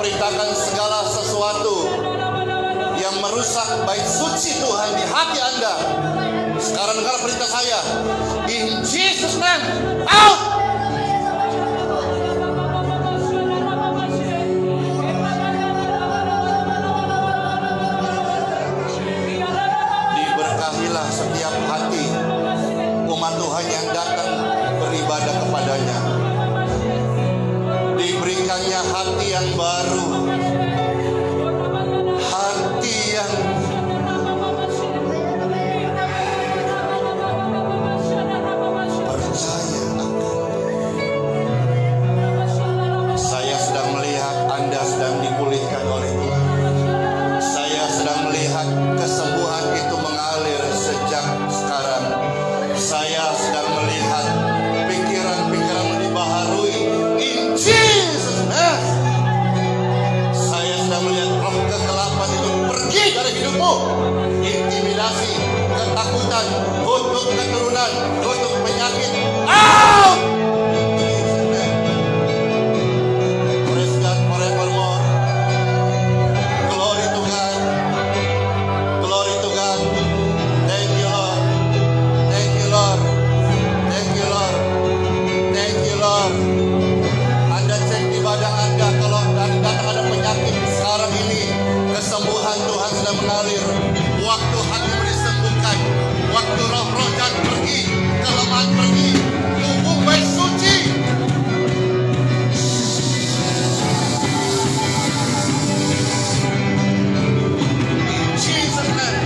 perintahkan segala sesuatu yang merusak bait suci Tuhan di hati Anda. Sekarang dengar perintah saya. In Jesus name, out! Diberkahilah setiap hati umat Tuhan yang datang beribadah kepadanya. Diberikannya hati yang baru, hati yang percaya akan. Saya sedang melihat Anda sedang dipulihkan oleh Tuhan. Saya sedang melihat kesembuhan itu mengalir sejak sekarang. Saya sedang melihat pikiran-pikiran dibaharui in Jesus name. Saya sedang melihat roh kegelapan itu pergi dari hidupmu. Intimidasi, ketakutan, kutuk keturunan, kutuk penyakit, out! Praise God forevermore. Glory to God. Glory to God. Thank you Lord. Thank you Lord. Thank you Lord. Thank you Lord. Anda cek ibadah Anda, kalau datang ada penyakit sekarang ini, kesembuhan Tuhan sedang mengalir. Waktu hatimu disembuhkan, waktu roh-roh jahat pergi, kelemahan pergi, tubuh baik suci. Jesus name.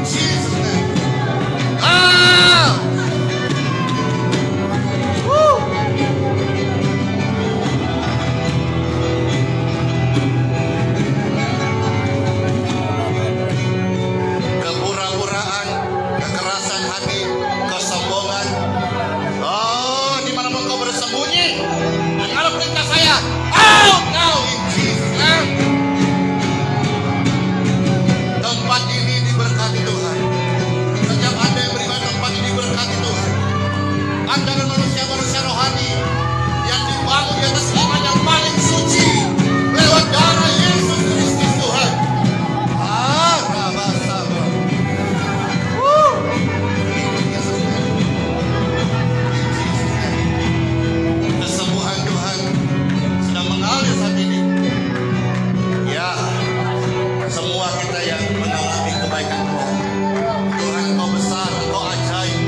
Jesus name. Ah! Woo! Kepura-puraan, kekerasan hati, kesombongan. Oh, di mana kau bersembunyi? Dengar perintah saya. Out now in Jesus name. Tempat ini diberkati Tuhan. Setiap Anda yang beribadah tempat ini diberkati Tuhan. Anda dan manusia-manusia rohani yang dibangun di atas iman yang paling suci lewat darah Yesus Kristus Tuhan. Ah, rabasaba. Woo! Yesus name. Yesus name. Kesembuhan Tuhan sedang mengalir saat ini. Ya, semua kita yang mengalami kebaikan Tuhan. Tuhan Engkau besar, Engkau ajaib.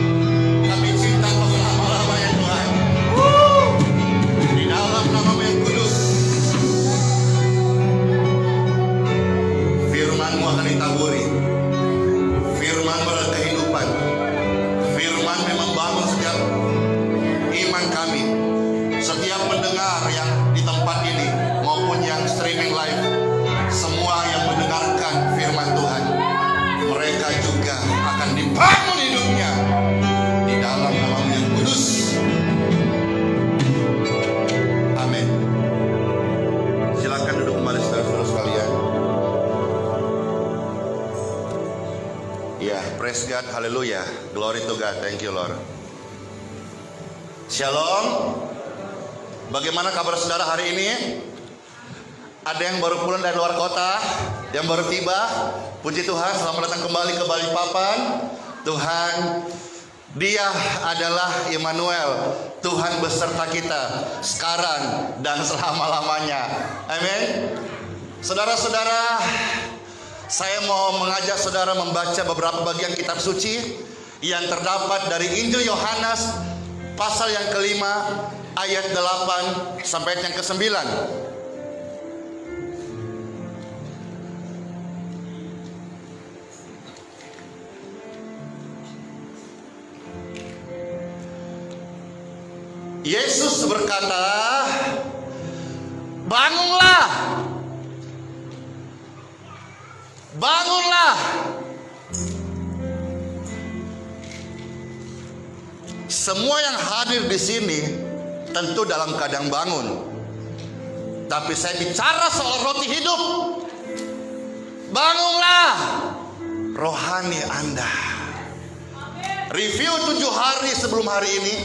Kami cinta Engkau selama-lamanya Tuhan. Woo! Di dalam nama-Mu yang kudus, firman-Mu akan ditaburi. Firman-Mu adalah kehidupan. Firman memang bangun setiap iman kami. Setiap pendengar yang di tempat ini maupun yang streaming live, semua yang mendengarkan firman Tuhan, mereka juga akan dibangun hidupnya di dalam nama-Mu yang kudus. Amin. Silakan duduk kembali saudara-saudara sekalian. Ya, praise God, haleluya. Glory to God, thank you Lord. Shalom. Bagaimana kabar saudara hari ini? Ada yang baru pulang dari luar kota, yang baru tiba. Puji Tuhan, selamat datang kembali ke Balikpapan. Tuhan, Dia adalah Immanuel, Tuhan beserta kita sekarang dan selama-lamanya. Amin. Saudara-saudara, saya mau mengajak saudara membaca beberapa bagian kitab suci yang terdapat dari Injil Yohanes pasal yang kelima ayat 8 sampai ayat yang ke-9. Yesus berkata, bangunlah, bangunlah. Semua yang hadir di sini tentu dalam keadaan bangun. Tapi saya bicara soal roti hidup. Bangunlah rohani Anda. Review 7 hari sebelum hari ini.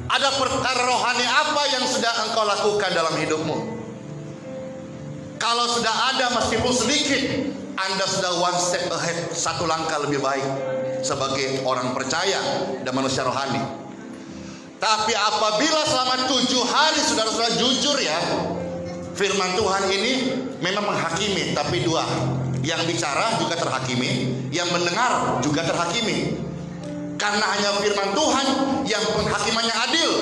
Ada perkara rohani apa yang sudah engkau lakukan dalam hidupmu? Kalau sudah ada meskipun sedikit, Anda sudah one step ahead, satu langkah lebih baik sebagai orang percaya dan manusia rohani. Tapi apabila selama 7 hari saudara-saudara jujur ya, firman Tuhan ini memang menghakimi, tapi dua, yang bicara juga terhakimi, yang mendengar juga terhakimi. Karena hanya firman Tuhan yang penghakimannya adil.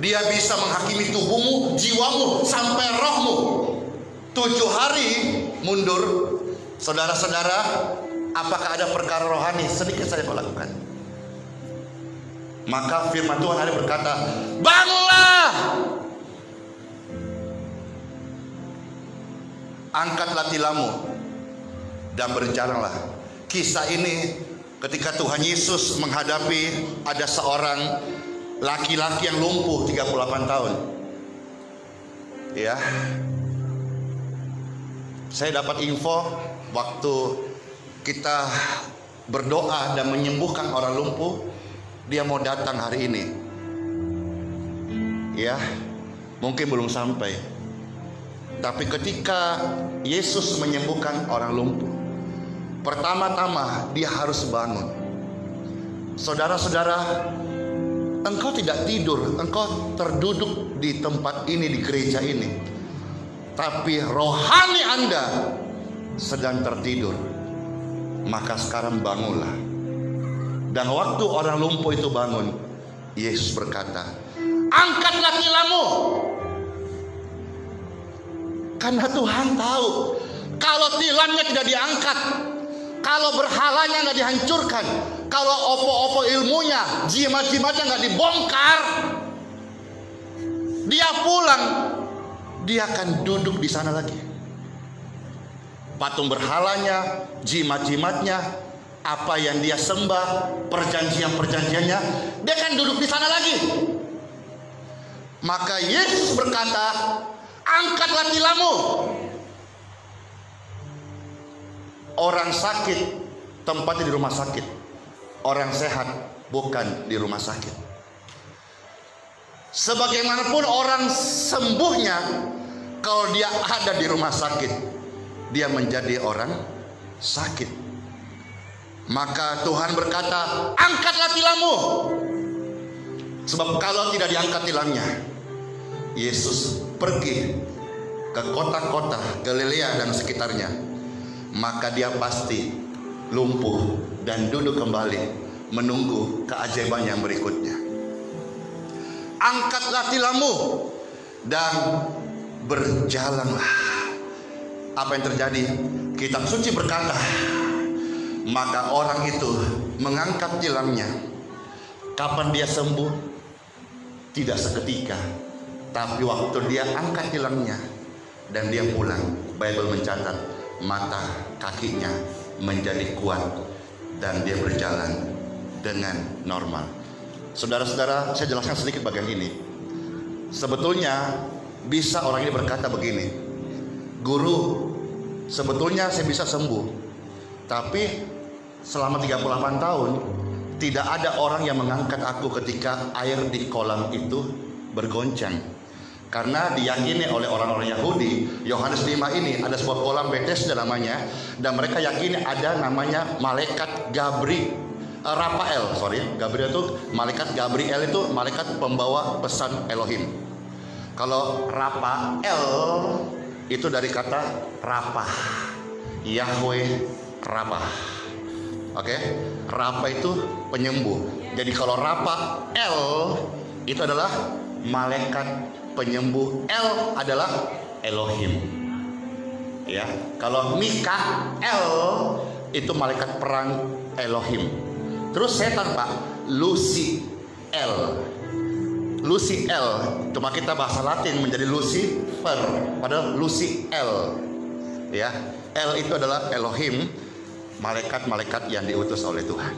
Dia bisa menghakimi tubuhmu, jiwamu, sampai rohmu. 7 hari mundur, saudara-saudara, apakah ada perkara rohani sedikit saja kau lakukan? Maka firman Tuhan ada berkata, bangunlah, angkatlah tilammu dan berjalanlah. Kisah ini ketika Tuhan Yesus menghadapi ada seorang laki-laki yang lumpuh 38 tahun. Ya, saya dapat info waktu kita berdoa dan menyembuhkan orang lumpuh, dia mau datang hari ini. Ya, mungkin belum sampai. Tapi ketika Yesus menyembuhkan orang lumpuh, pertama-tama dia harus bangun. Saudara-saudara, engkau tidak tidur, engkau terduduk di tempat ini, di gereja ini, tapi rohani Anda sedang tertidur. Maka sekarang bangunlah. Dan waktu orang lumpuh itu bangun, Yesus berkata, angkatlah tilammu. Karena Tuhan tahu, kalau tilamnya tidak diangkat, kalau berhalanya nggak dihancurkan, kalau opo-opo ilmunya, jimat-jimatnya nggak dibongkar, dia pulang, dia akan duduk di sana lagi. Patung berhalanya, jimat-jimatnya, apa yang dia sembah, perjanjian-perjanjiannya, dia akan duduk di sana lagi. Maka Yesus berkata, angkatlah tilammu. Orang sakit tempatnya di rumah sakit, orang sehat bukan di rumah sakit. Sebagaimanapun orang sembuhnya, kalau dia ada di rumah sakit, dia menjadi orang sakit. Maka Tuhan berkata, angkatlah tilammu. Sebab kalau tidak diangkat tilamnya, Yesus pergi ke kota-kota Galilea dan sekitarnya, maka dia pasti lumpuh dan duduk kembali menunggu keajaiban yang berikutnya. Angkatlah tilammu dan berjalanlah. Apa yang terjadi? Kitab suci berkata, maka orang itu mengangkat tilamnya. Kapan dia sembuh? Tidak seketika, tapi waktu dia angkat tilangnya dan dia pulang, Bible mencatat mata kakinya menjadi kuat dan dia berjalan dengan normal. Saudara-saudara, saya jelaskan sedikit bagian ini. Sebetulnya bisa orang ini berkata begini, guru, sebetulnya saya bisa sembuh, tapi selama 38 tahun tidak ada orang yang mengangkat aku ketika air di kolam itu bergoncang. Karena diyakini oleh orang-orang Yahudi, Yohanes 5 ini ada sebuah kolam Bethesda namanya, dan mereka yakini ada namanya malaikat Gabriel itu malaikat Gabriel itu malaikat pembawa pesan Elohim. Kalau Rafael itu dari kata Rapah, Yahweh Rapah. Oke, Rafa itu penyembuh. Jadi kalau Rafael itu adalah malaikat penyembuh, El adalah Elohim. Ya, kalau Mikael itu malaikat perang Elohim. Terus setan Pak, Luciel. Luciel, cuma kita bahasa Latin menjadi Lucifer, padahal Luciel. Ya, El itu adalah Elohim, malaikat-malaikat yang diutus oleh Tuhan.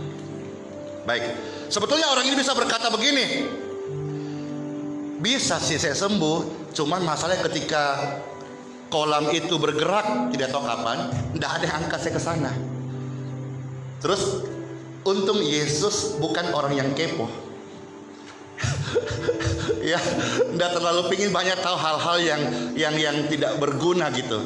Baik, sebetulnya orang ini bisa berkata begini, bisa sih saya sembuh, cuman masalahnya ketika kolam itu bergerak tidak tahu kapan, tidak ada yang angkat saya ke sana. Terus untung Yesus bukan orang yang kepo. Ya, nggak terlalu pingin banyak tahu hal-hal yang tidak berguna gitu.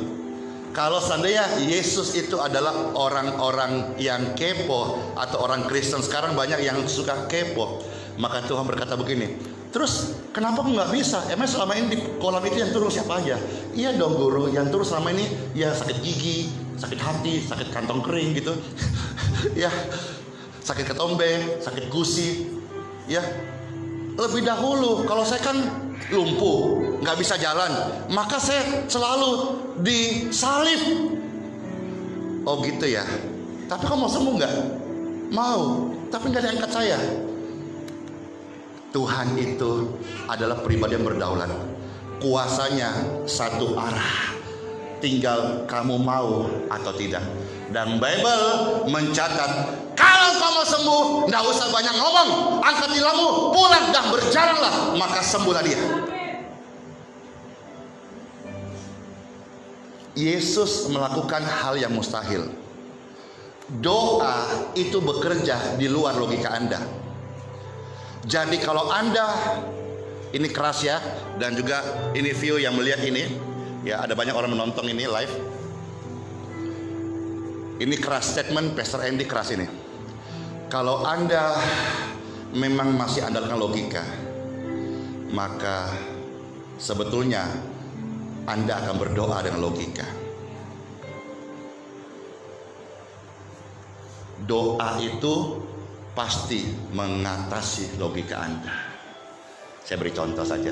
Kalau seandainya Yesus itu adalah orang-orang yang kepo atau orang Kristen sekarang banyak yang suka kepo, maka Tuhan berkata begini, terus kenapa aku nggak bisa? Emang selama ini di kolam itu yang turun siapa aja? Iya dong guru, yang turun selama ini ya sakit gigi, sakit hati, sakit kantong kering gitu, ya sakit ketombe, sakit gusi, ya. Lebih dahulu kalau saya kan lumpuh, nggak bisa jalan, maka saya selalu disalib. Oh gitu ya. Tapi kamu mau sembuh nggak? Mau, tapi nggak diangkat saya. Tuhan itu adalah pribadi yang berdaulat. Kuasanya satu arah. Tinggal kamu mau atau tidak. Dan Bible mencatat, kalau kamu sembuh, nggak usah banyak ngomong, angkat tilammu, pulang dan berjalanlah, maka sembuhlah dia. Yesus melakukan hal yang mustahil. Doa itu bekerja di luar logika Anda. Jadi kalau Anda, ini keras ya, dan juga ini view yang melihat ini, ya ada banyak orang menonton ini live. Ini keras statement Pastor Andy, keras ini. Kalau Anda memang masih andalkan logika, maka sebetulnya Anda akan berdoa dengan logika. Doa itu pasti mengatasi logika Anda. Saya beri contoh saja.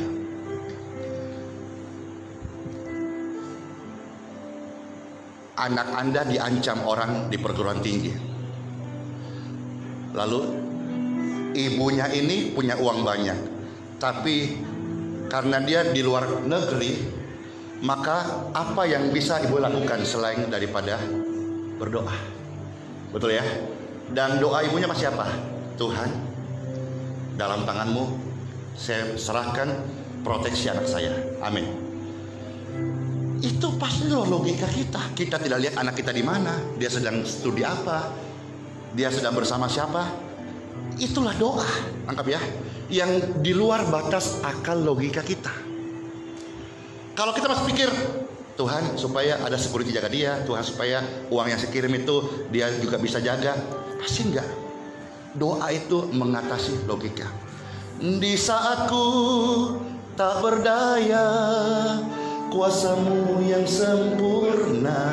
Anak Anda diancam orang di perguruan tinggi. Lalu ibunya ini punya uang banyak, tapi karena dia di luar negeri, maka apa yang bisa ibu lakukan selain daripada berdoa? Betul ya? Dan doa ibunya masih apa? Tuhan, dalam tanganmu saya serahkan proteksi anak saya. Amin. Itu pasti logika kita. Kita tidak lihat anak kita di mana, dia sedang studi apa, dia sedang bersama siapa. Itulah doa, anggap ya, yang di luar batas akal logika kita. Kalau kita masih pikir, Tuhan supaya ada security jaga dia, Tuhan supaya uang yang saya kirim itu dia juga bisa jaga, pasti enggak. Doa itu mengatasi logika. Di saatku tak berdaya, kuasamu yang sempurna,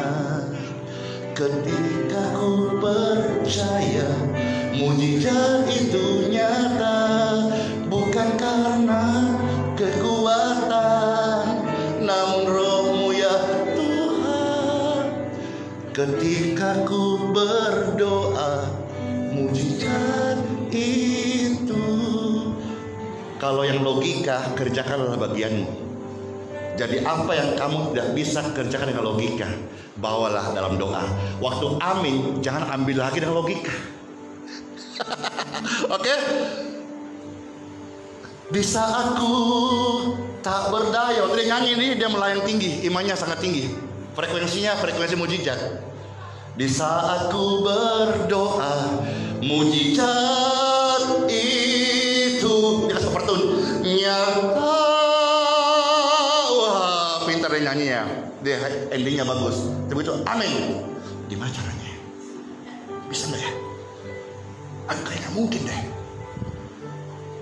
ketika ku percaya mujizat itu nyata, bukan karena kekuatan, namun rohmu ya Tuhan. Ketika ku berdoa, mujizat itu. Kalau yang logika, kerjakanlah bagianmu. Jadi apa yang kamu tidak bisa kerjakan dengan logika, bawalah dalam doa. Waktu amin, jangan ambil lagi dengan logika. Oke? Di saatku tak berdaya, waktu dia nyanyi ini, dia melayang tinggi, imannya sangat tinggi. Frekuensinya frekuensi mujizat. Di saatku berdoa, mujizat itu dikasih pertun nyata. Pintar dia nyanyi ya, dia endingnya bagus. Tapi itu amin. Gimana caranya? Bisa nggak ya? Kayaknya mungkin deh.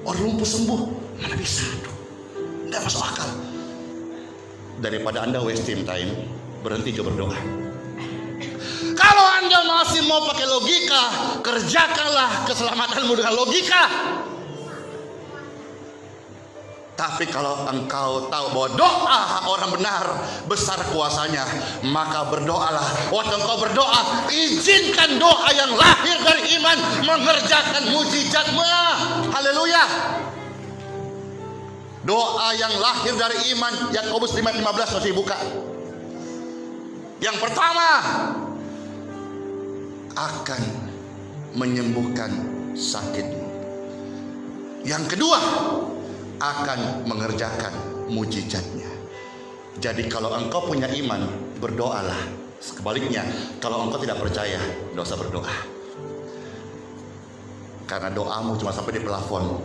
Orang lumpuh sembuh, mana bisa? Nggak masuk akal. Daripada Anda wasting time, berhenti coba berdoa. Kalau Anda masih mau pakai logika, kerjakanlah keselamatanmu dengan logika. Tapi kalau engkau tahu bahwa doa orang benar besar kuasanya, maka berdoalah. Waktu engkau berdoa, izinkan doa yang lahir dari iman mengerjakan mujizatmu. Haleluya. Doa yang lahir dari iman, Yakobus 5:15 masih buka. Yang pertama, akan menyembuhkan sakitmu. Yang kedua, akan mengerjakan mujizatnya. Jadi kalau engkau punya iman, berdoalah. Sebaliknya, kalau engkau tidak percaya, tidak usah berdoa. Karena doamu cuma sampai di plafon.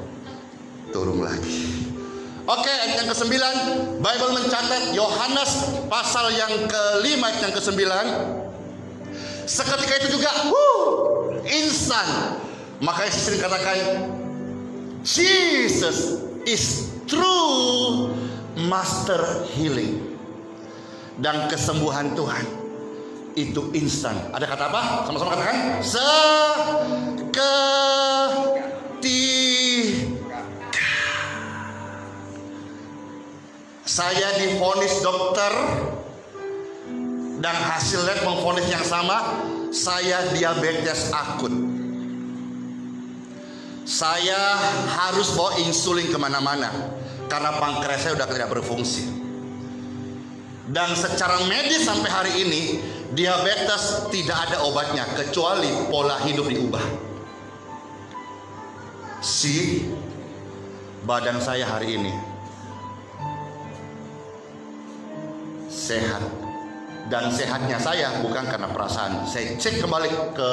turun lagi. Oke, ayat yang ke-9, Bible mencatat Yohanes pasal yang ke-5 ayat yang ke-9. Seketika itu juga instan. Makanya saya sering katakan, Jesus is true master healing. Dan kesembuhan Tuhan itu instan. Ada kata apa? Sama-sama katakan. Saya divonis dokter dan hasil lab memvonis yang sama. Saya diabetes akut. Saya harus bawa insulin kemana-mana karena pankreas saya udah tidak berfungsi. Dan secara medis sampai hari ini diabetes tidak ada obatnya kecuali pola hidup diubah. Badan saya hari ini sehat, dan sehatnya saya bukan karena perasaan. Saya cek kembali ke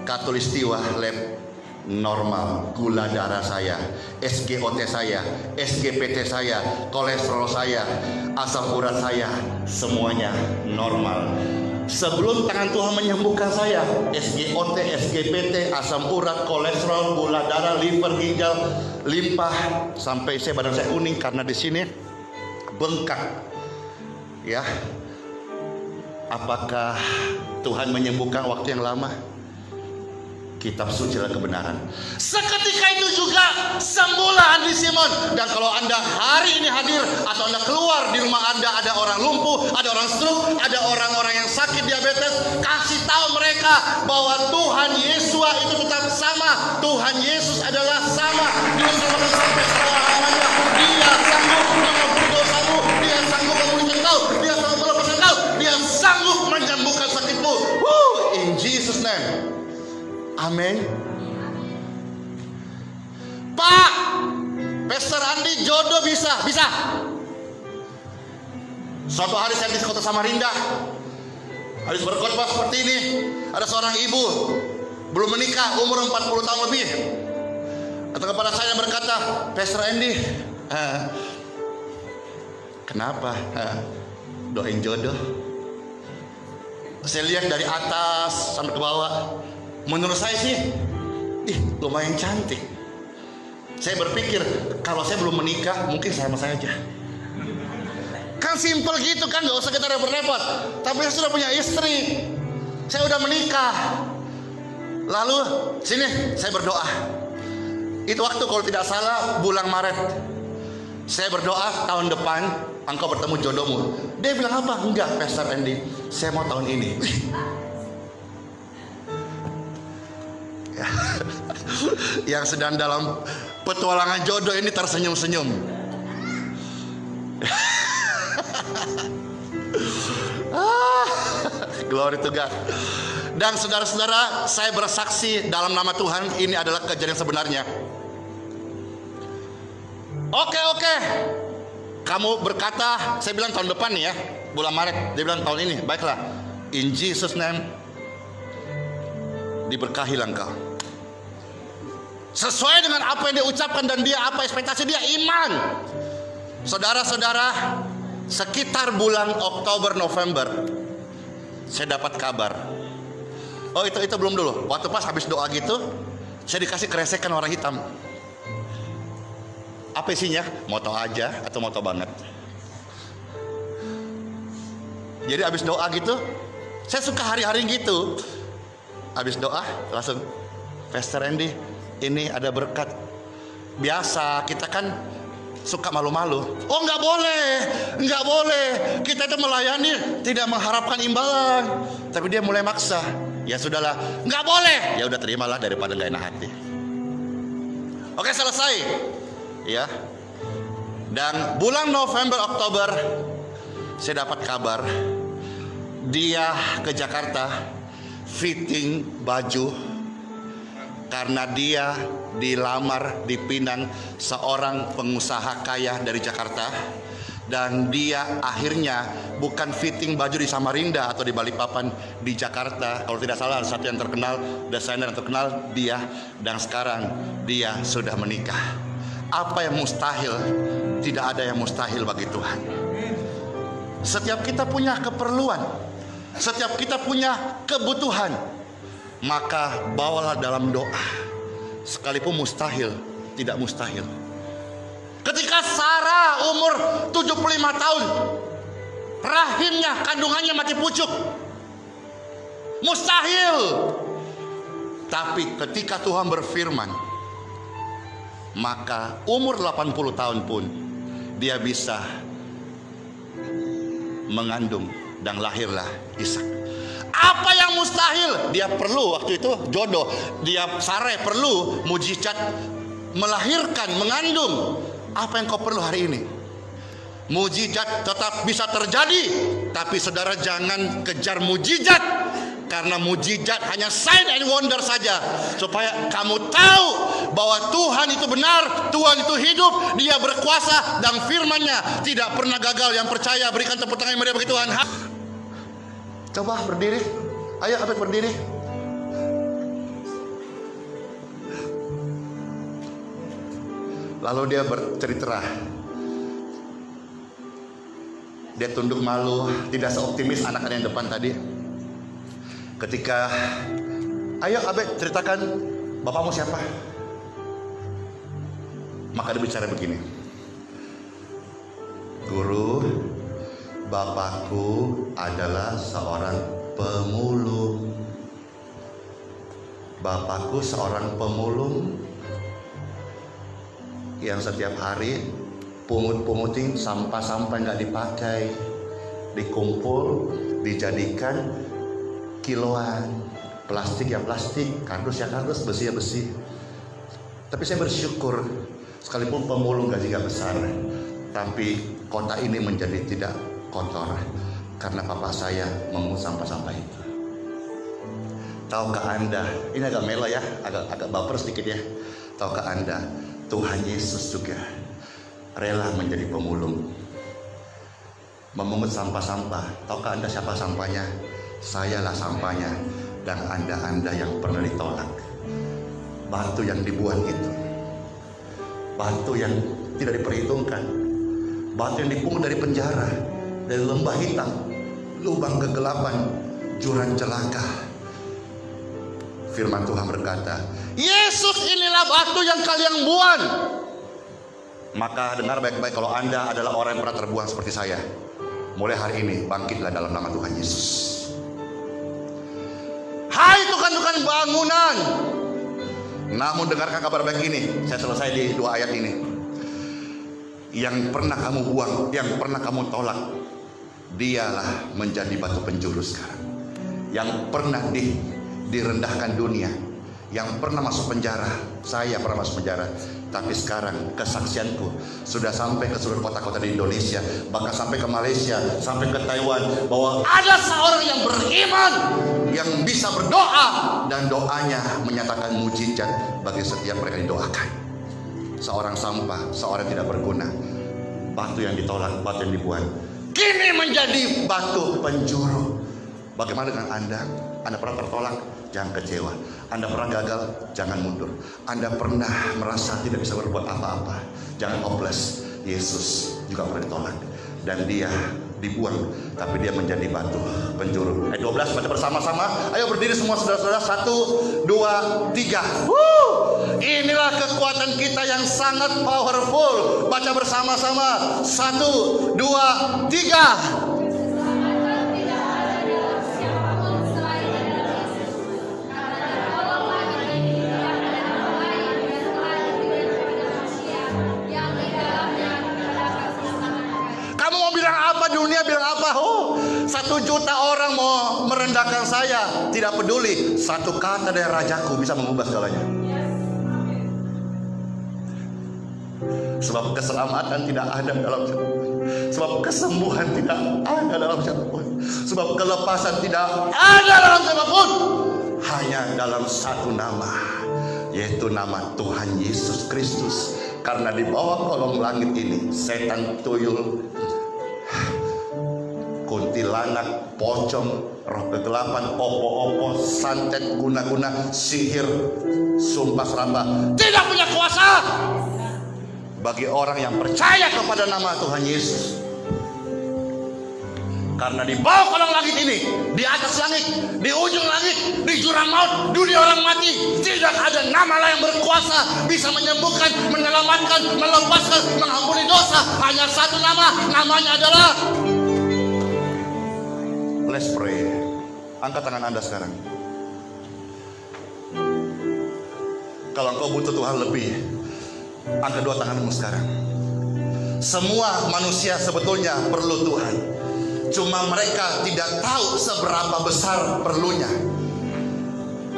Katulistiwa lab, normal. Gula darah saya, SGOT saya, SGPT saya, kolesterol saya, asam urat saya, semuanya normal. Sebelum tangan Tuhan menyembuhkan saya, SGOT, SGPT, asam urat, kolesterol, gula darah, liver, ginjal, limpa, sampai badan saya kuning karena di sini bengkak. Ya, apakah Tuhan menyembuhkan waktu yang lama? Kitab suci adalah kebenaran. Seketika itu juga sembuhlah Andi Simon. Dan kalau Anda hari ini hadir atau Anda keluar di rumah Anda, ada orang lumpuh, ada orang stroke, ada orang-orang yang sakit diabetes, kasih tahu mereka bahwa Tuhan Yesus itu tetap sama. Tuhan Yesus adalah sama. Dia sama sampai selama-lamanya. Dia sanggup mengampuni dosamu. Dia sanggup memulihkan kau. Dia sanggup melepaskan kau. Dia sanggup menyembuhkan sakitmu. In Jesus name. Amin. Pak, Pastor Andi jodoh bisa. Suatu hari saya di kota Samarinda, habis berkhotbah seperti ini, ada seorang ibu belum menikah, umur 40 tahun lebih, atau kepada saya berkata, Pastor Andi, kenapa? Doain jodoh. Saya lihat dari atas sampai ke bawah. Menurut saya sih, lumayan cantik. Saya berpikir kalau saya belum menikah, mungkin sama saya aja. Kan simpel gitu kan, gak usah kita repot-repot. Tapi saya sudah punya istri, saya udah menikah. Lalu sini saya berdoa. Itu waktu kalau tidak salah bulan Maret. Saya berdoa tahun depan engkau bertemu jodohmu. Dia bilang apa? Enggak, Pastor Andy, saya mau tahun ini. Yang sedang dalam petualangan jodoh ini tersenyum-senyum. Glory to God. Dan saudara-saudara, saya bersaksi dalam nama Tuhan, ini adalah kejadian sebenarnya. Oke. Kamu berkata, saya bilang tahun depan nih ya, bulan Maret. Dia bilang tahun ini. Baiklah, in Jesus name, diberkahilah engkau. Sesuai dengan apa yang dia ucapkan dan dia apa ekspektasi dia, iman. Saudara-saudara, sekitar bulan Oktober November saya dapat kabar. Oh itu belum dulu. Waktu pas habis doa gitu, saya dikasih keresekan warna hitam. Apa isinya? Moto aja atau moto banget. Jadi habis doa gitu, saya suka hari-hari gitu. Habis doa langsung, Pastor Andy, ini ada berkat. Biasa kita kan suka malu-malu. Oh nggak boleh. Kita itu melayani tidak mengharapkan imbalan. Tapi dia mulai maksa. Ya sudahlah, nggak boleh. Ya udah terimalah daripada nggak enak hati. Oke, selesai. Ya. Dan bulan November Oktober saya dapat kabar dia ke Jakarta fitting baju karena dia dilamar di Pinang seorang pengusaha kaya dari Jakarta. Dan dia akhirnya bukan fitting baju di Samarinda atau di Balikpapan, di Jakarta. Kalau tidak salah satu yang terkenal, desainer yang terkenal dia. Dan sekarang dia sudah menikah. Apa yang mustahil? Tidak ada yang mustahil bagi Tuhan. Setiap kita punya keperluan, setiap kita punya kebutuhan, maka bawalah dalam doa. Sekalipun mustahil, tidak mustahil. Ketika Sarah umur 75 tahun, rahimnya, kandungannya mati pucuk, mustahil. Tapi ketika Tuhan berfirman, maka umur 80 tahun pun dia bisa mengandung dan lahirlah Ishak. Apa yang mustahil? Dia perlu waktu itu jodoh. Sarah perlu mujizat melahirkan, mengandung. Apa yang kau perlu hari ini? Mujizat tetap bisa terjadi, tapi saudara jangan kejar mujizat, karena mujizat hanya sign and wonder saja, supaya kamu tahu bahwa Tuhan itu benar, Tuhan itu hidup, Dia berkuasa, dan firman-Nya tidak pernah gagal. Yang percaya berikan tepuk tangan yang meriah bagi Tuhan. Coba berdiri, ayo Abed berdiri. Lalu dia bercerita. Dia tunduk malu, tidak seoptimis anak-anak yang depan tadi. Ketika, ayo Abed ceritakan, bapakmu siapa? Maka dia bicara begini, Guru, bapakku adalah seorang pemulung. Bapakku seorang pemulung yang setiap hari pungut-pungutin sampah-sampah nggak dipakai, dikumpul, dijadikan kiloan, plastik ya plastik, kardus ya kardus, besi ya besi. Tapi saya bersyukur, sekalipun pemulung gaji gak besar, tapi kota ini menjadi tidak kotor karena papa saya memungut sampah-sampah itu. Tahukah Anda, ini agak melo ya, agak baper sedikit ya. Tahukah Anda, Tuhan Yesus juga rela menjadi pemulung, memungut sampah-sampah. Tahukah Anda siapa sampahnya? Sayalah sampahnya, dan Anda yang pernah ditolak. Batu yang dibuang itu, batu yang tidak diperhitungkan, batu yang dipungut dari penjara, dari lembah hitam, lubang kegelapan, jurang celaka. Firman Tuhan berkata, Yesus inilah batu yang kalian buang. Maka dengar baik-baik, kalau Anda adalah orang yang pernah terbuang seperti saya, mulai hari ini bangkitlah dalam nama Tuhan Yesus. Hai tukang-tukang bangunan, namun dengarkan kabar baik ini. Saya selesai di 2 ayat ini. Yang pernah kamu buang, yang pernah kamu tolak, dialah menjadi batu penjuru sekarang. Yang pernah direndahkan dunia, yang pernah masuk penjara, saya pernah masuk penjara, tapi sekarang kesaksianku sudah sampai ke seluruh kota-kota di Indonesia, bahkan sampai ke Malaysia, sampai ke Taiwan, bahwa ada seorang yang beriman, yang bisa berdoa, dan doanya menyatakan mujizat bagi setiap mereka yang didoakan. Seorang sampah, seorang yang tidak berguna, batu yang ditolak, batu yang dibuang, kini menjadi batu penjuru. Bagaimana dengan Anda? Anda pernah tertolak? Jangan kecewa. Anda pernah gagal? Jangan mundur. Anda pernah merasa tidak bisa berbuat apa-apa? Jangan hopeless. Yesus juga pernah ditolak, dan Dia dibuang, tapi Dia menjadi batu penjuru. Ayat 12 baca bersama-sama. Ayo berdiri semua saudara-saudara. 1, 2, 3. Inilah kekuatan kita yang sangat powerful. Baca bersama-sama. 1, 2, 3. Dunia bilang apa? 1 juta orang mau merendahkan saya, tidak peduli. Satu kata dari rajaku bisa mengubah segalanya. Sebab keselamatan tidak ada dalam siapapun, sebab kesembuhan tidak ada dalam siapapun, sebab kelepasan tidak ada dalam siapapun, hanya dalam satu nama, yaitu nama Tuhan Yesus Kristus. Karena di bawah kolong langit ini, setan, tuyul, kuntilanak, pocong, roh kegelapan, opo-opo, santet, guna-guna, sihir, sumpah serapah tidak punya kuasa. bagi orang yang percaya kepada nama Tuhan Yesus. Karena di bawah kolong langit ini, di atas langit, di ujung langit, di jurang maut, dunia orang mati, tidak ada nama lain yang berkuasa bisa menyembuhkan, menyelamatkan, melepaskan, mengampuni dosa. Hanya satu nama, namanya adalah. Let's pray. Angkat tangan Anda sekarang. Kalau engkau butuh Tuhan lebih, angkat dua tanganmu sekarang. Semua manusia sebetulnya perlu Tuhan. Cuma mereka tidak tahu seberapa besar perlunya.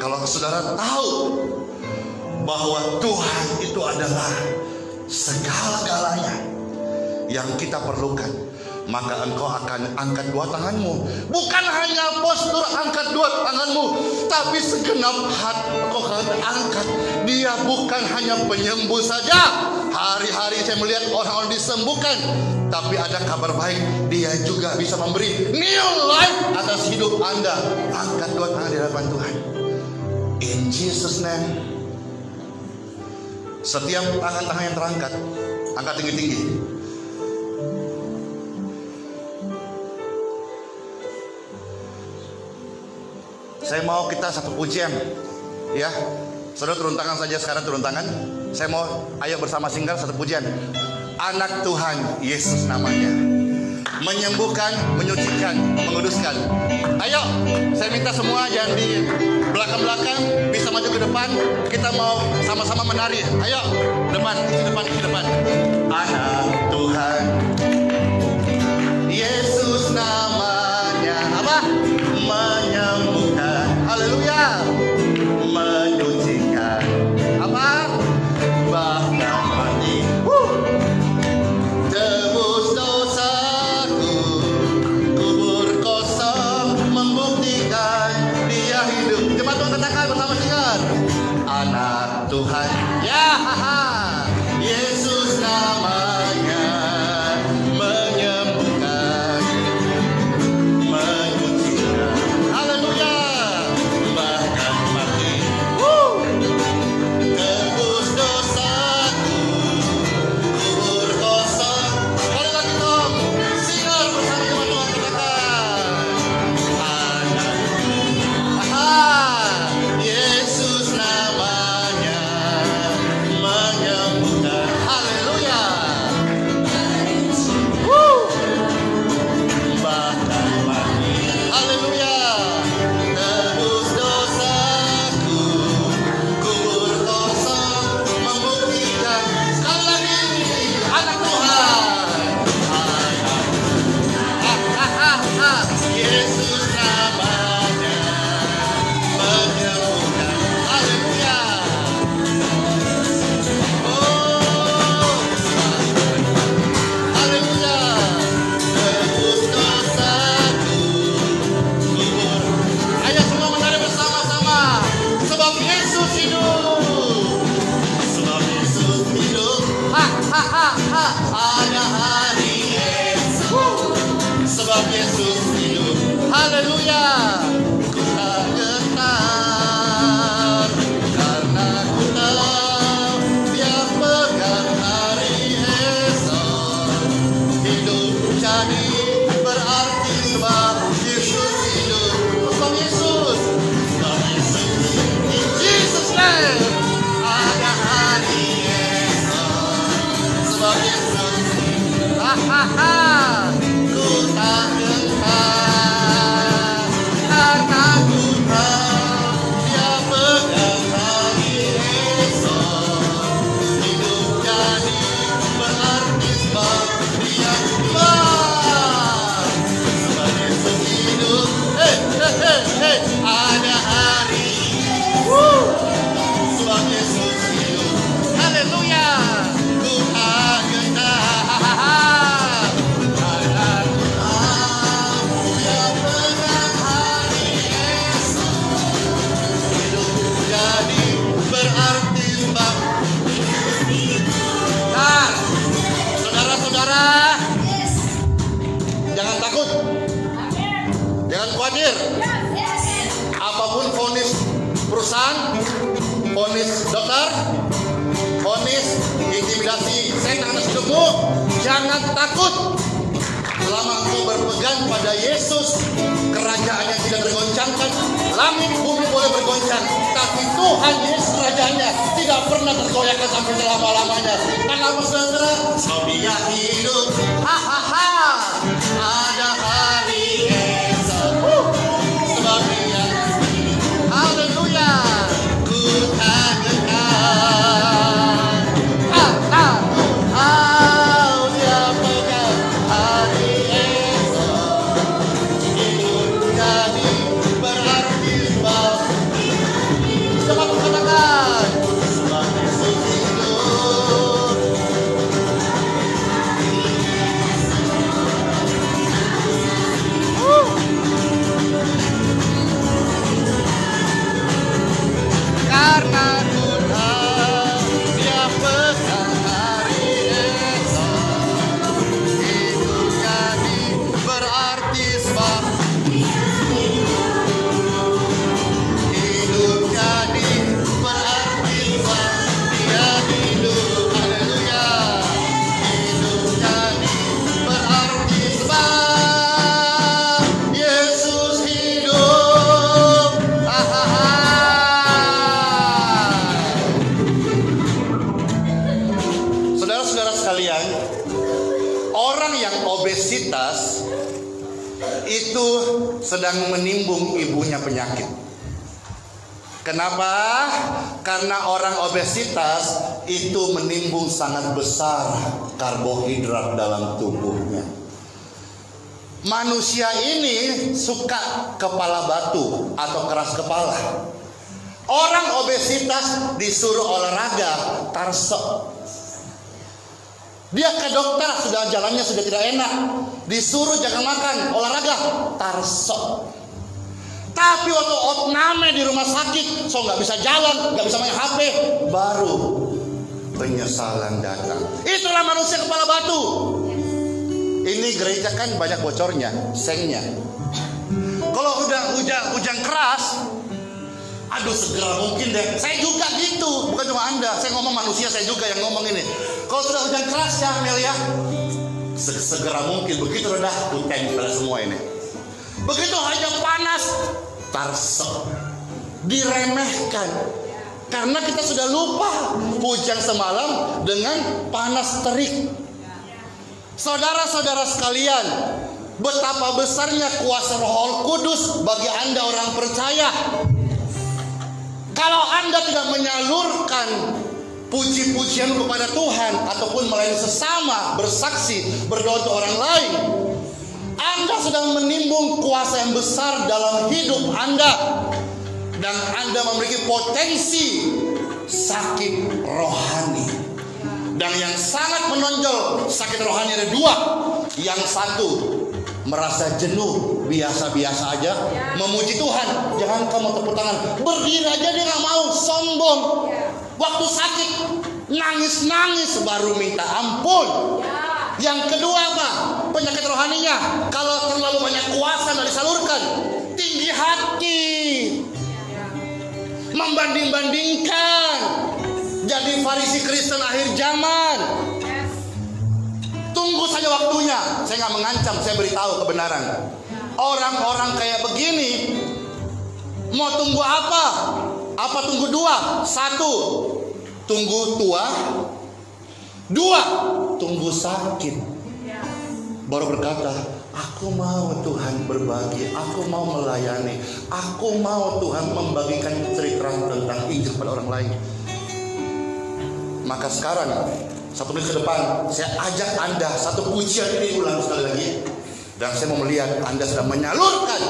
Kalau saudara tahu bahwa Tuhan itu adalah segala-galanya yang kita perlukan, maka engkau akan angkat dua tanganmu. Bukan hanya postur angkat dua tanganmu, tapi segenap hati engkau akan angkat. Dia bukan hanya penyembuh saja. Hari-hari saya melihat orang-orang disembuhkan, tapi ada kabar baik, dia juga bisa memberi new life atas hidup Anda. Angkat dua tangan di hadapan Tuhan. In Jesus name. Setiap tangan-tangan yang terangkat, angkat tinggi-tinggi. Saya mau kita satu pujian, ya. Saudara turun tangan saja sekarang, turun tangan. Saya mau ayo bersama singkat satu pujian. Anak Tuhan Yesus namanya, menyembuhkan, menyucikan, menguduskan. Ayo, saya minta semua yang di belakang-belakang bisa maju ke depan. Kita mau sama-sama menari. Ayo, depan, isi depan, isi depan. Anak Tuhan Yesus namanya, apa? Menyembuhkan, haleluya, menyucikan, apa? Bahkan mati. Tebus dosaku, kubur kosong membuktikan dia hidup. Coba Tuhan katakan bersama dengan anak Tuhan, ya, Yesus namanya, menyembuhkan, menyucikan, haleluya, bahkan mati. Tebus dosaku, kubur kosong. Sekali lagi dong, sinar bersama dengan Tuhan katakan anak, Yesus namanya, menyembuhkan, haleluya, bahkan mati, haleluya. Tebus dosaku, kubur kosong membuktikan. Sekali lagi, anak Tuhan, anak, Yesus namanya, menyembuhkan, haleluya. Oh, haleluya. Tebus dosaku, kubur. Ayo semua menari bersama-sama. Sebab Yesus hidup. Sebab Yesus hidup. Ada hari Yesus. Sebab Yesus hidup. Haleluya. Ku tak gentar karena ku tahu Dia pegang hari esok. Hidup jadi berarti sebab Yesus hidup. Sebab Yesus. Sebab Yesus. In Jesus name. Ada hari esok. Sebab Yesus. Ku tak gentar karena ku tahu Dia pegang hari esok. Hidup jadi berarti sebab Dia hidup. Sebab Yesus hidup. Ada hari. Sebab Yesus hidup. Haleluya. Ku tak gentar karena ku tahu Dia pegang hari esok. Hidup jadi berarti sebab. Nah, saudara-saudara, jangan takut, jangan khawatir. Apapun vonis perusahaan, vonis dokter, vonis intimidasi setan atas hidupmu, jangan takut. Selama engkau berpegang pada Yesus, kerajaannya tidak tergoncangkan. Langit bumi boleh bergoncang, tapi Tuhan Yesus kerajaannya tidak pernah tergoyahkan sampai selama-lamanya. Karena saudara, dia hidup. Hahaha, ada hari esok. Sebabnya, haleluya, ku tak gentar. Dia pegang hari esok. Hidup jadi berarti sebab. Coba aku katakan, sebab Yesus hidup. Karena Tuhan dia pegang hari esok. Hidup jadi berarti sebab. Hidup jadi berarti sebab dia hidup. Haleluya. Hidup jadi berarti sebab Yesus hidup. Saudara-saudara sekalian, orang yang obesitas itu sedang menimbun ibunya penyakit. Kenapa? Karena orang obesitas itu menimbun sangat besar karbohidrat dalam tubuhnya. Manusia ini suka kepala batu atau keras kepala. Orang obesitas disuruh olahraga, tarsek. Dia ke dokter, sudah jalannya sudah tidak enak, disuruh jangan makan, olahraga, tarsek. Tapi waktu opname di rumah sakit, so nggak bisa jalan, nggak bisa main HP, baru penyesalan datang. Itulah manusia kepala batu. Ini gereja kan banyak bocornya, sengnya. Kalau udah hujan keras, aduh segera mungkin deh. Saya juga gitu, bukan cuma Anda. Saya ngomong manusia, saya juga yang ngomong ini. Kalau sudah hujan keras ya Mel ya, segera mungkin begitu rendah tempel semua ini. Begitu aja panas, tarsek, diremehkan. Karena kita sudah lupa hujan semalam dengan panas terik. Saudara-saudara sekalian, betapa besarnya kuasa Roh Kudus bagi Anda orang percaya. Kalau Anda tidak menyalurkan puji-pujian kepada Tuhan ataupun melayani sesama, bersaksi, berdoa untuk orang lain, Anda sedang menimbun kuasa yang besar dalam hidup Anda. Dan Anda memiliki potensi sakit rohani. Dan yang sangat menonjol sakit rohani ada dua. Yang satu, merasa jenuh, biasa-biasa aja, memuji Tuhan. Jangan kamu tepuk tangan, berdiri aja dia gak mau, sombong. Waktu sakit, nangis-nangis baru minta ampun. Yang kedua apa? Penyakit rohaninya, kalau terlalu banyak kuasa gak disalurkan, tinggi hati, membanding-bandingkan, jadi Farisi Kristen akhir zaman. Tunggu saja waktunya. Saya nggak mengancam, saya beritahu kebenaran. Orang-orang kayak begini mau tunggu apa? Apa tunggu dua? Satu, tunggu tua. Dua, tunggu sakit. Baru berkata, aku mau Tuhan berbagi, aku mau melayani, aku mau Tuhan membagikan cerita tentang Injil pada orang lain. Maka sekarang, 1 menit ke depan, saya ajak Anda satu pujian ini ulang sekali lagi. Dan saya mau melihat Anda sedang menyalurkan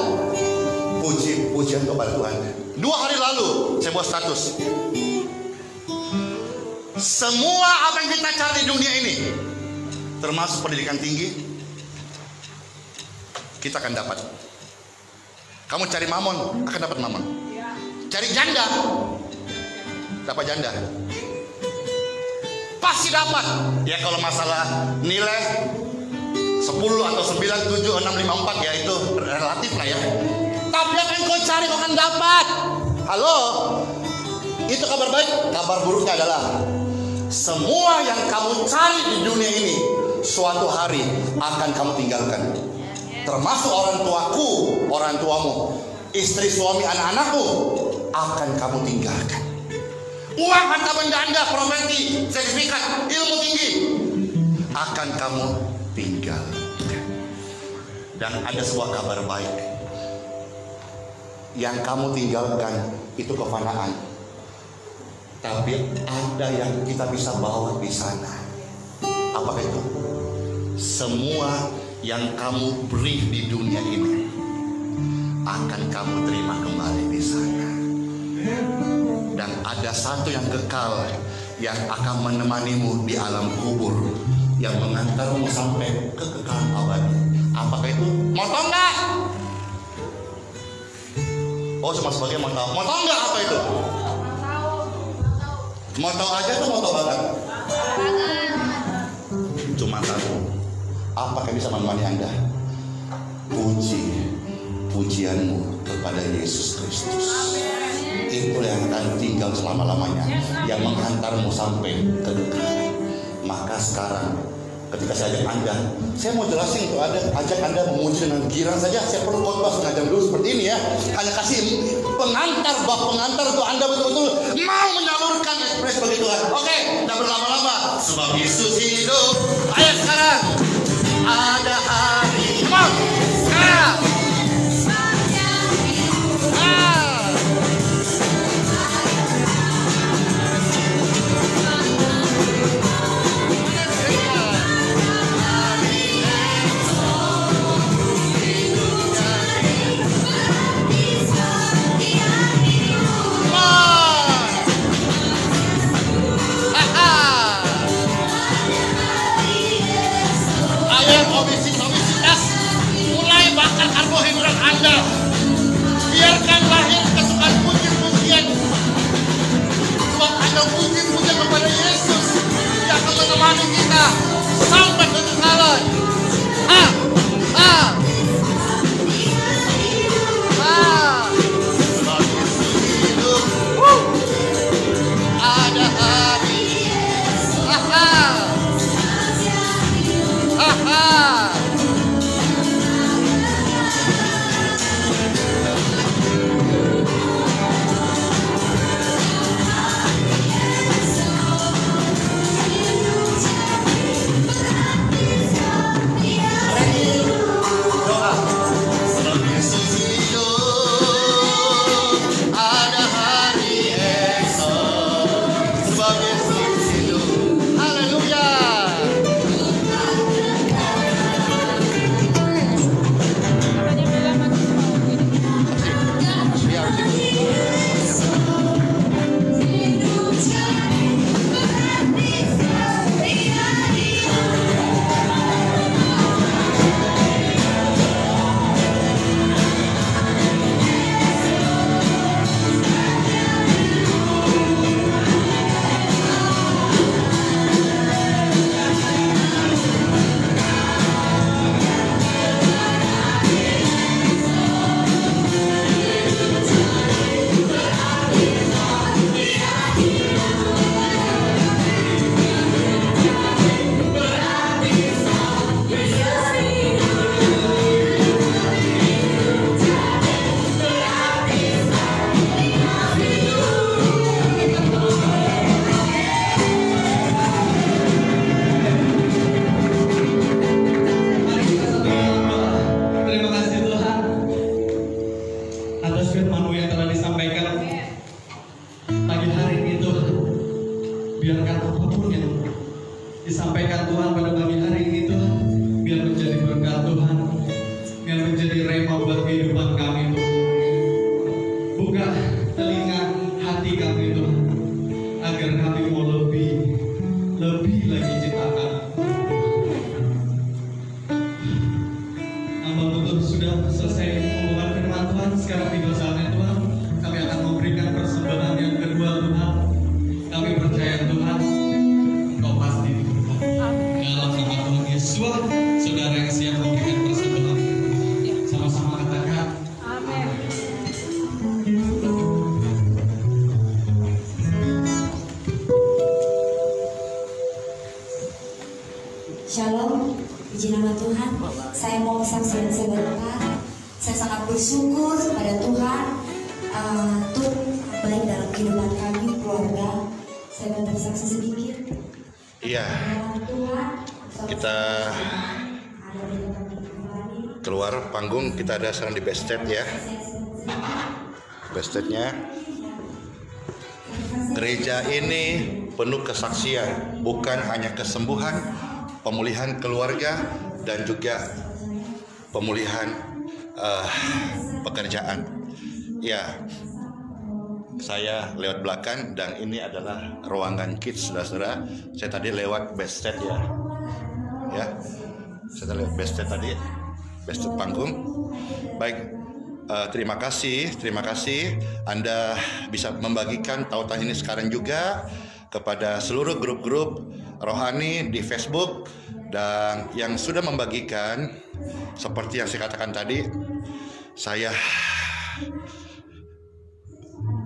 puji-pujian kepada Tuhan. 2 hari lalu, saya buat status. Semua apa yang kita cari di dunia ini, termasuk pendidikan tinggi, kita akan dapat. Kamu cari mamon, akan dapat mamon. Cari janda, dapat janda. Pasti dapat. Ya kalau masalah nilai 10 atau 9, 7, 6, 5, 4 ya itu relatif lah ya. Tapi apa yang kau cari kau akan dapat. Halo. Itu kabar baik. Kabar buruknya adalah semua yang kamu cari di dunia ini suatu hari akan kamu tinggalkan. Termasuk orang tuaku, orang tuamu, istri, suami, anak-anakku akan kamu tinggalkan. Uang, harta benda, profesi, sertifikat, ilmu tinggi akan kamu tinggalkan. Dan ada sebuah kabar baik. Yang kamu tinggalkan itu kefanaan. Tapi ada yang kita bisa bawa di sana. Apa itu? Semua yang kamu beri di dunia ini akan kamu terima kembali di sana. Dan ada satu yang kekal yang akan menemanimu di alam kubur, yang mengantarmu sampai kekekalan abadi. Apakah itu? Moto enggak? Oh, cuma sebagai moto. Moto enggak apa itu? Moto aja tuh moto banget. Cuma satu. Apakah bisa menemani Anda? Pujianmu kepada Yesus Kristus. Itu yang akan tinggal selama-lamanya, yang menghantarmu sampai kekekalan. Maka sekarang ketika saya ajak Anda, saya mau jelasin untuk ajak Anda memuji dengan girang saja. Saya perlu khotbah setengah jam dulu seperti ini ya. Hanya kasih pengantar, bab pengantar untuk Anda betul-betul mau menyalurkan ekspresi bagi Tuhan. Oke, tidak berlama-lama. Sebab Yesus hidup. Ayo sekarang. Ada hari. Come on. Sekarang. Obesitas mulai bakar karbohidrat Anda. Biarkan lahir kesukaan puji-pujian. Sebab Anda puji-pujian kepada Yesus yang akan menemani kita sampai kekekalan. Sebab Yesus hidup. Ada hari. biarkan apapun yang disampaikan Tuhan pada pagi hari ini Tuhan, biar menjadi berkat Tuhan, biar menjadi rema buat kehidupan kami Tuhan. Buka telinga hati kami Tuhan, agar kami mau lebih lagi ciptakan. Hamba betul sudah selesai pembukaan firman Tuhan. Sekarang tiba saatnya Tuhan, kami akan memberikan persembahan yang kedua Tuhan. Kami percaya Tuhan, Kau pasti diberkati. Dalam nama Tuhan Yesus, saudara yang siap memberikan persembahan, sama-sama katakan, Amin. bersaksi sedikit. Iya, kita keluar panggung, kita ada sekarang di backstage ya. Backstage-nya gereja ini penuh kesaksian, bukan hanya kesembuhan, pemulihan keluarga, dan juga pemulihan pekerjaan. Ya, saya lewat belakang dan ini adalah ruangan kids, saudara-saudara. Saya tadi lewat backstage ya. Saya tadi lewat backstage tadi, backstage panggung. Baik. Terima kasih Anda bisa membagikan tautan ini sekarang juga kepada seluruh grup-grup rohani di Facebook, dan yang sudah membagikan seperti yang saya katakan tadi, saya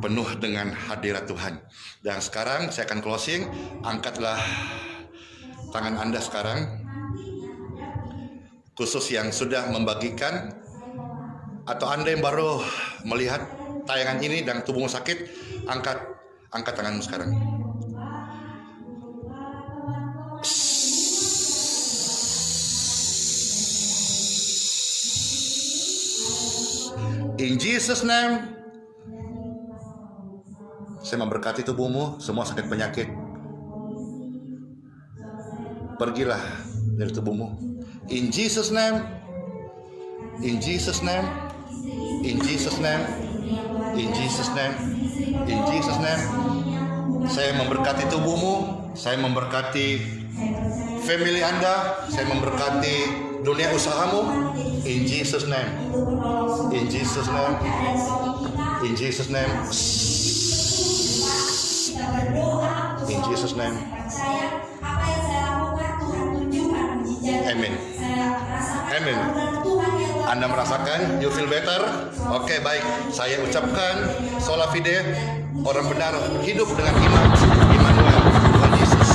penuh dengan hadirat Tuhan. Dan sekarang saya akan closing. Angkatlah tangan Anda sekarang, khusus yang sudah membagikan atau Anda yang baru melihat tayangan ini dan tubuhmu sakit, angkat tanganmu sekarang. In Jesus name, saya memberkati tubuhmu, semua sakit penyakit pergilah dari tubuhmu. In Jesus name, in Jesus name, in Jesus name, in Jesus name, in Jesus name. Saya memberkati tubuhmu, saya memberkati family Anda, saya memberkati dunia usahamu. In Jesus name, in Jesus name, in Jesus name, in Jesus name. Amin. Amin. Anda merasakan, you feel better? Oke, baik. Saya ucapkan sola fide, orang benar hidup dengan iman. Immanuel, Tuhan Yesus.